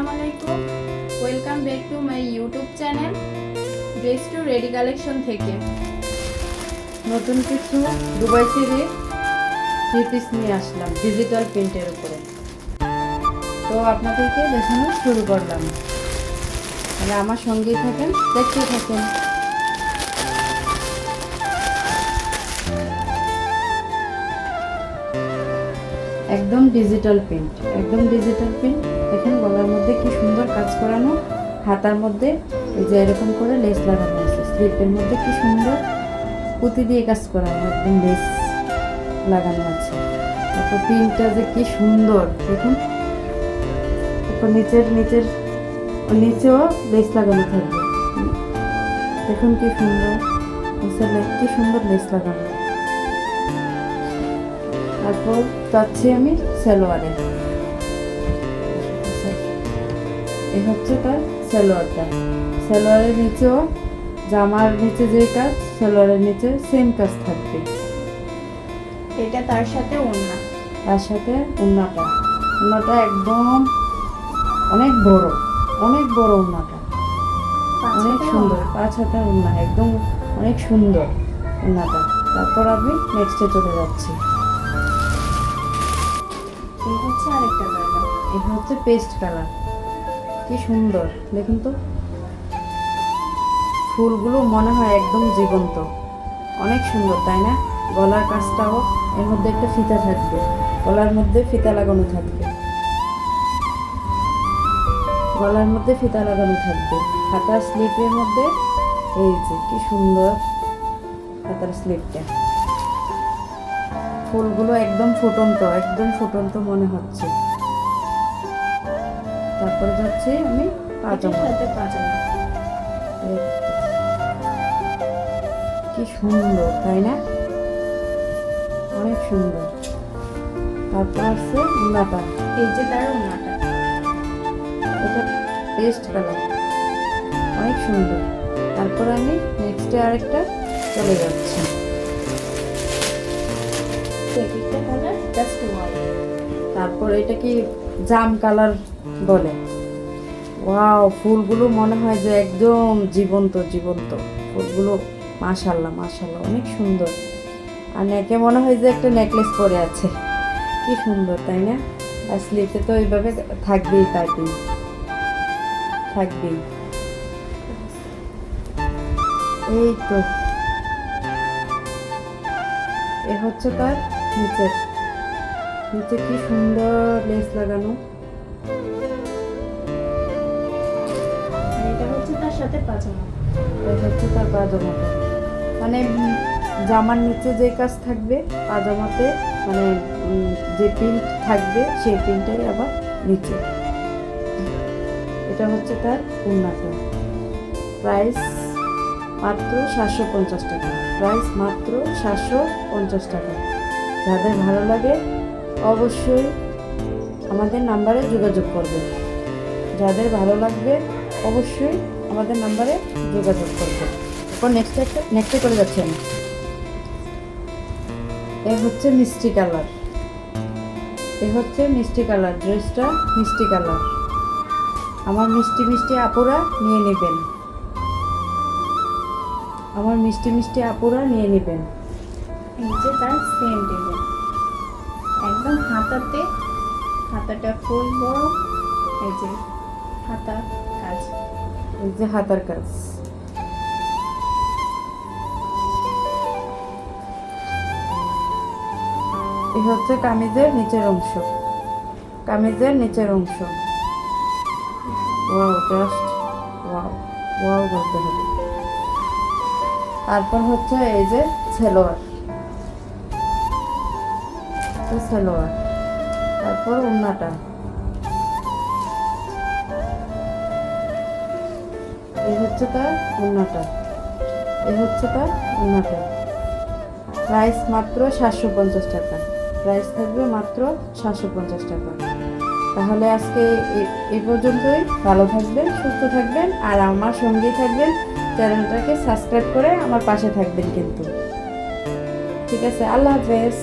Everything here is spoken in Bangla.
আসসালামু আলাইকুম, welcome back to my YouTube channel dress to ready collection থেকে নতুন কিছু দুবাই থেকে থ্রি পিস নিয়ে আসলাম ডিজিটাল প্রিন্টের উপরে। তো আপনাদেরকে দেখানো শুরু করলাম, মানে আমার সঙ্গেই থাকেন, দেখতে থাকেন। একদম ডিজিটাল প্রিন্ট, একদম ডিজিটাল প্রিন্ট। দেখেন গলার মধ্যে কি সুন্দর কাজ করানো, হাতার মধ্যে এই যে এরকম করে লেস লাগানো আছে, স্লিপের মধ্যে কি সুন্দর পুঁতি দিয়ে কাজ করানো, একদম লেস লাগানো আছে। তারপর প্রিন্টটা যে কি সুন্দর দেখুন। তারপর নিচেও লেস লাগানো থাকবে, দেখুন কি সুন্দর, কি সুন্দর লেস লাগানো। তারপর যাচ্ছি আমি সালোয়ারে। এই হচ্ছে তার সালোয়ারটা। সালোয়ারের নিচেও জামার নিচে যে কাজ, সালোয়ারের নিচে সেম কাজ থাকবে। এটা তার সাথে ওড়না, তার সাথে ওড়নাটা একদম অনেক বড় ওড়নাটা, অনেক সুন্দর। 5 হাতের ওড়না, একদম অনেক সুন্দর ওড়নাটা। তারপর আমি নেক্সটে চলে যাচ্ছি। এই হচ্ছে আরেকটা কালার, এটা হচ্ছে পেস্ট কালার, কি সুন্দর দেখুন তো। ফুলগুলো মনে হয় একদম জীবন্ত, অনেক সুন্দর তাই না? গলার কাজটাও এর মধ্যে একটা ফিতা থাকবে, গলার মধ্যে ফিতা লাগানো থাকবে, গলার মধ্যে ফিতা লাগানো থাকবে। হাতার স্লিপের মধ্যে এই যে কি সুন্দর হাতার স্লিপটা, ফুলগুলো একদম ফুটন্ত মনে হচ্ছে। তারপরে যাচ্ছি আমি পাজামা। কি সুন্দর তাই না, অনেক সুন্দর। তারপর আসছে ওড়নাটা, এই যে তার ওড়নাটা, এটা পেস্ট কালার, অনেক সুন্দর। তারপর আমি নেক্সটে আরেকটা চলে যাচ্ছি। একটা কালার জাস্ট ওয়াও। তারপর এটা কি জাম কালার বলে। ওয়াও, ফুলগুলো মনে হয় যে একদম জীবন্ত ফুলগুলো, মাশাআল্লাহ অনেক সুন্দর। আর নেকে মনে হয় যে একটা নেকলেস পরে আছে, কি সুন্দর তাই না? আর স্লিপে তো এইভাবে থাকবেই, পাইপিং থাকবেই। এই তো এ হচ্ছে তার নিচে কি সুন্দর লেস লাগানো। এটা হচ্ছে তার সাথে পাজামা, এটা হচ্ছে তার পাজামাটা, মানে জামার নিচে যে কাজ থাকবে পাজামাতে, মানে যে প্রিন্ট থাকবে সেই প্রিন্টটাই আবার নিচে। এটা হচ্ছে তার ওড়নাটা। প্রাইস মাত্র 750 টাকা, প্রাইস মাত্র 750 টাকা। যাদের ভালো লাগে অবশ্যই আমাদের নাম্বারে যোগাযোগ করবেন, যাদের ভালো লাগবে অবশ্যই আমাদের নাম্বারে যোগাযোগ করবেন। এরপর নেক্সটে করে যাচ্ছি আমি। এ হচ্ছে মিষ্টি কালার, ড্রেসটা মিষ্টি কালার। আমার মিষ্টি আপুরা নিয়ে নেবেন, এই যে তার সেম ডিজাইন, একদম হাতাটা ফুল বড়, এই যে হাতার কাজ, এই যে হাতার কাজ। এই হচ্ছে কামিজের নিচের অংশ, ওয়াও, জাস্ট ওয়াও বলতে হবে। তারপর হচ্ছে এই যে সালোয়ার, তারপর ওড়নাটা, এই হচ্ছে তার ওড়নাটা। প্রাইস মাত্র 750 টাকা, প্রাইস থাকবে মাত্র 750 টাকা। তাহলে আজকে এই পর্যন্তই। ভালো থাকবেন, সুস্থ থাকবেন, আর আমার সঙ্গেই থাকবেন। চ্যানেলটাকে সাবস্ক্রাইব করে আমার পাশে থাকবেন কিন্তু। ঠিক আছে, আল্লাহ হাফেজ।